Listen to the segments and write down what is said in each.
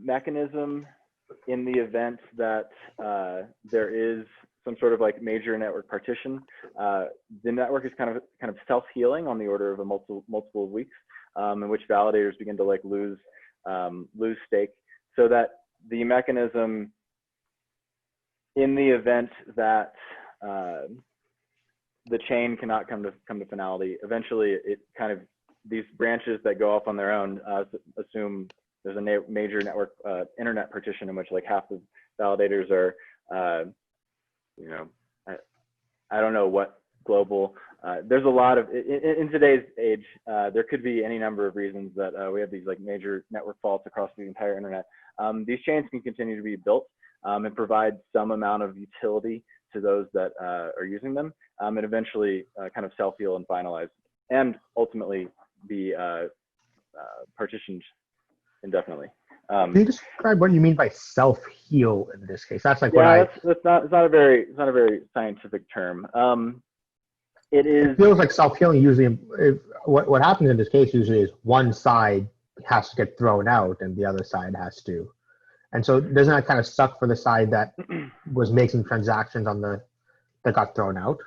mechanism in the event that there is some sort of like major network partition. The network is kind of self-healing on the order of a multiple weeks, in which validators begin to like lose stake, so that the mechanism, in the event that the chain cannot come to finality, eventually it kind of, these branches that go off on their own, assume there's a major network internet partition in which like half the validators are, you know, I don't know what global, there's a lot of, in today's age, there could be any number of reasons that we have these like major network faults across the entire internet. These chains can continue to be built and provide some amount of utility to those that are using them, and eventually kind of self-heal and finalize, and ultimately be partitioned indefinitely. Can you describe what you mean by self-heal in this case? That's like it's not a very scientific term. It feels like self-healing usually. What happens in this case usually is one side has to get thrown out and the other side has to. And so doesn't that kind of suck for the side that was making transactions that got thrown out?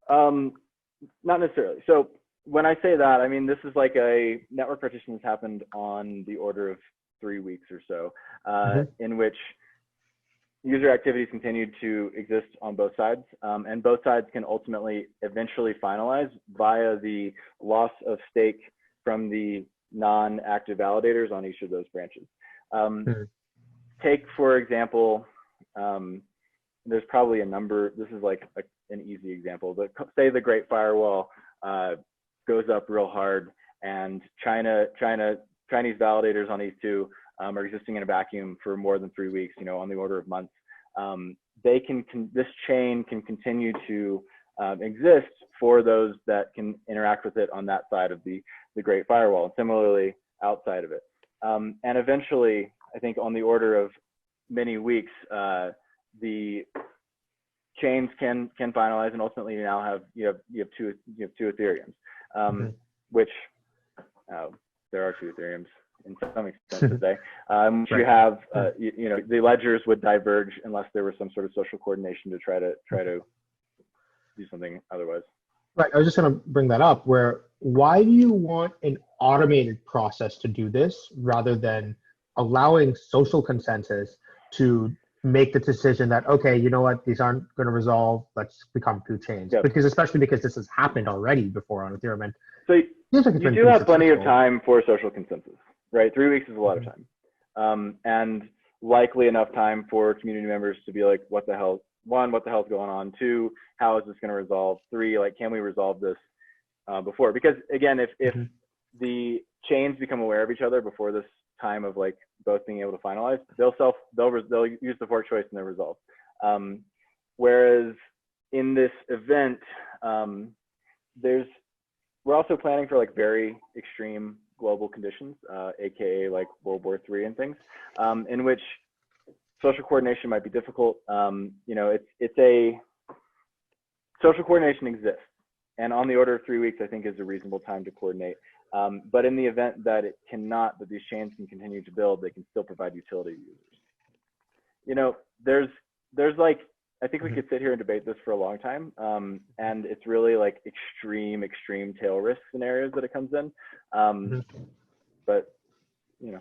Not necessarily. So when I say that, I mean, this is like a network partition has happened on the order of 3 weeks or so, in which user activities continued to exist on both sides, and both sides can ultimately eventually finalize via the loss of stake from the non-active validators on each of those branches. Take, for example, there's probably a number, this is like an easy example, but say the Great Firewall goes up real hard, and Chinese validators on ETH2 are existing in a vacuum for more than 3 weeks, you know, on the order of months. This chain can continue to exist for those that can interact with it on that side of the Great Firewall, and similarly outside of it. And eventually, I think on the order of many weeks, the chains can finalize, and ultimately you now you have two Ethereums, which there are two Ethereums in some extent today. You have you know, the ledgers would diverge unless there was some sort of social coordination to try to do something otherwise. Right. I was just going to bring that up. Why do you want an automated process to do this rather than allowing social consensus to make the decision that, okay, you know what, these aren't going to resolve, let's become two chains? Yep. Especially because this has happened already before on Ethereum. And so you do have plenty of time for social consensus, right? 3 weeks is a lot of time, and likely enough time for community members to be like, what the hell? One, what the hell's going on? Two, how is this going to resolve? Three, like, can we resolve this before? Because again, if the chains become aware of each other before this time of like both being able to finalize, they'll use the fork choice and they'll resolve. Whereas in this event, we're also planning for like very extreme global conditions, aka like World War III and things, in which social coordination might be difficult. You know, social coordination exists, and on the order of 3 weeks, I think, is a reasonable time to coordinate. But in the event that it cannot, that these chains can continue to build, they can still provide utility to users. You know, there's like, I think we could sit here and debate this for a long time, and it's really like extreme tail risk scenarios that it comes in. But you know.